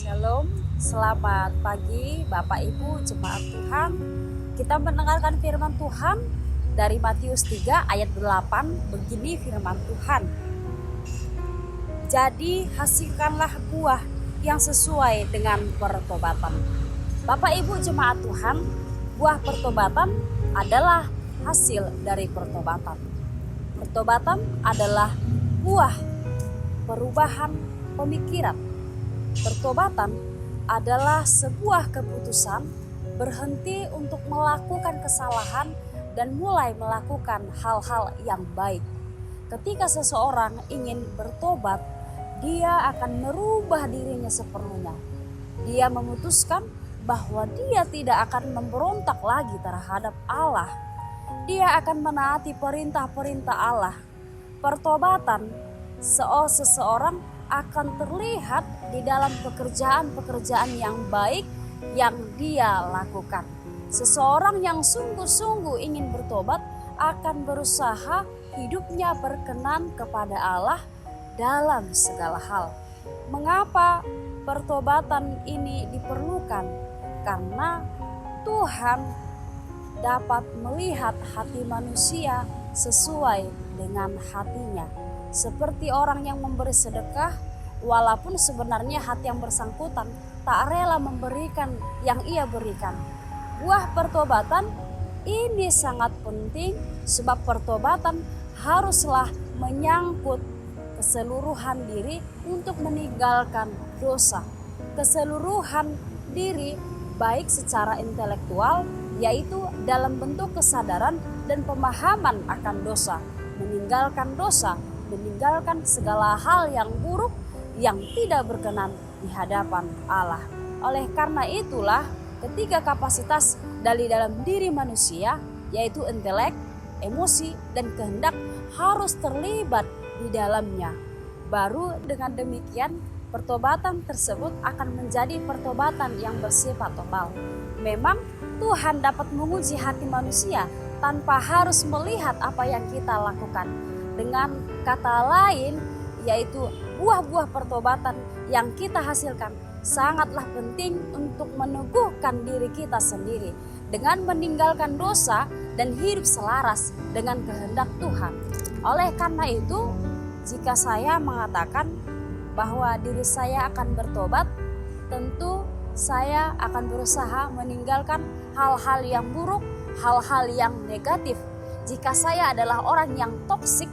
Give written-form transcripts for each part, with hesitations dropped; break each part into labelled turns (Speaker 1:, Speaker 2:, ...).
Speaker 1: Shalom, selamat pagi Bapak Ibu Jemaat Tuhan. Kita mendengarkan firman Tuhan dari Matius 3 ayat 8. Begini firman Tuhan. Jadi hasilkanlah buah yang sesuai dengan pertobatan. Bapak Ibu Jemaat Tuhan, buah pertobatan adalah hasil dari pertobatan. Pertobatan adalah buah perubahan pemikiran. Pertobatan adalah sebuah keputusan berhenti untuk melakukan kesalahan dan mulai melakukan hal-hal yang baik. Ketika seseorang ingin bertobat, dia akan merubah dirinya sepenuhnya. Dia memutuskan bahwa dia tidak akan memberontak lagi terhadap Allah. Dia akan menaati perintah-perintah Allah. Pertobatan seseorang akan terlihat di dalam pekerjaan-pekerjaan yang baik yang dia lakukan. Seseorang yang sungguh-sungguh ingin bertobat akan berusaha hidupnya berkenan kepada Allah dalam segala hal. Mengapa pertobatan ini diperlukan? Karena Tuhan dapat melihat hati manusia sesuai dengan hatinya. Seperti orang yang memberi sedekah, walaupun sebenarnya hati yang bersangkutan tak rela memberikan yang ia berikan. Buah pertobatan ini sangat penting, sebab pertobatan haruslah menyangkut keseluruhan diri untuk meninggalkan dosa. Keseluruhan diri baik secara intelektual, yaitu dalam bentuk kesadaran dan pemahaman akan dosa, meninggalkan dosa, meninggalkan segala hal yang buruk yang tidak berkenan di hadapan Allah. Oleh karena itulah, ketiga kapasitas dari dalam diri manusia, yaitu intelek, emosi, dan kehendak harus terlibat di dalamnya. Baru dengan demikian pertobatan tersebut akan menjadi pertobatan yang bersifat total. Memang Tuhan dapat menguji hati manusia tanpa harus melihat apa yang kita lakukan. Dengan kata lain, yaitu buah-buah pertobatan yang kita hasilkan sangatlah penting untuk meneguhkan diri kita sendiri dengan meninggalkan dosa dan hidup selaras dengan kehendak Tuhan. Oleh karena itu, jika saya mengatakan bahwa diri saya akan bertobat, tentu saya akan berusaha meninggalkan hal-hal yang buruk, hal-hal yang negatif. Jika saya adalah orang yang toksik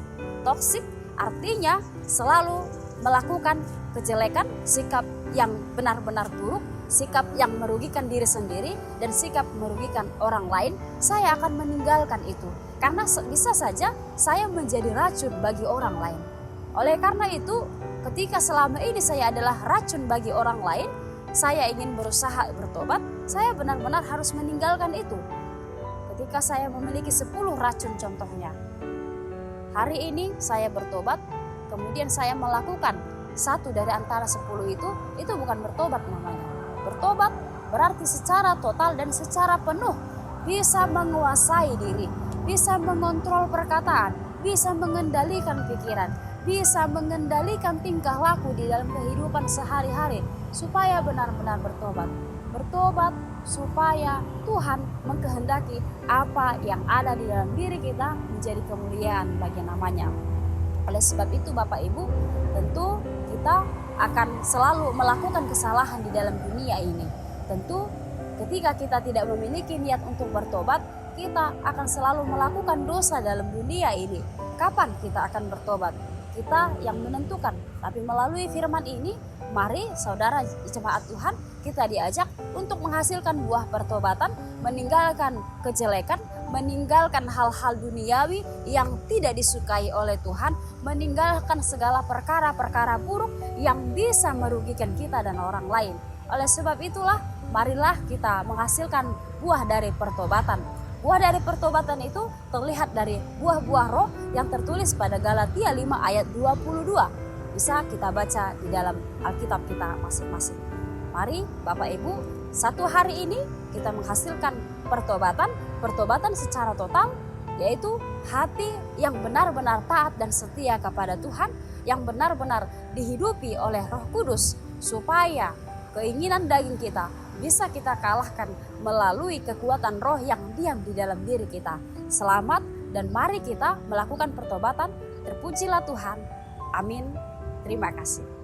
Speaker 1: artinya selalu melakukan kejelekan, sikap yang benar-benar buruk, sikap yang merugikan diri sendiri, dan sikap merugikan orang lain, saya akan meninggalkan itu. Karena bisa saja saya menjadi racun bagi orang lain. Oleh karena itu, ketika selama ini saya adalah racun bagi orang lain, saya ingin berusaha bertobat, saya benar-benar harus meninggalkan itu. Ketika saya memiliki 10 racun contohnya, hari ini saya bertobat, kemudian saya melakukan satu dari antara 10 itu bukan bertobat namanya. Bertobat berarti secara total dan secara penuh bisa menguasai diri, bisa mengontrol perkataan, bisa mengendalikan pikiran, bisa mengendalikan tingkah laku di dalam kehidupan sehari-hari supaya benar-benar bertobat. Bertobat supaya Tuhan mengkehendaki apa yang ada di dalam diri kita menjadi kemuliaan bagi namanya. Oleh sebab itu Bapak Ibu, tentu kita akan selalu melakukan kesalahan di dalam dunia ini. Tentu ketika kita tidak memiliki niat untuk bertobat, kita akan selalu melakukan dosa dalam dunia ini. Kapan kita akan bertobat? Kita yang menentukan. Tapi melalui firman ini, mari saudara jemaat Tuhan, kita diajak untuk menghasilkan buah pertobatan, meninggalkan kejelekan, meninggalkan hal-hal duniawi yang tidak disukai oleh Tuhan, meninggalkan segala perkara-perkara buruk yang bisa merugikan kita dan orang lain. Oleh sebab itulah, marilah kita menghasilkan buah dari pertobatan. Buah dari pertobatan itu terlihat dari buah-buah roh yang tertulis pada Galatia 5 ayat 22. Bisa kita baca di dalam Alkitab kita masing-masing. Mari Bapak Ibu, satu hari ini kita menghasilkan pertobatan secara total, yaitu hati yang benar-benar taat dan setia kepada Tuhan, yang benar-benar dihidupi oleh Roh Kudus, supaya keinginan daging kita bisa kita kalahkan melalui kekuatan roh yang diam di dalam diri kita. Selamat dan mari kita melakukan pertobatan. Terpujilah Tuhan. Amin. Terima kasih.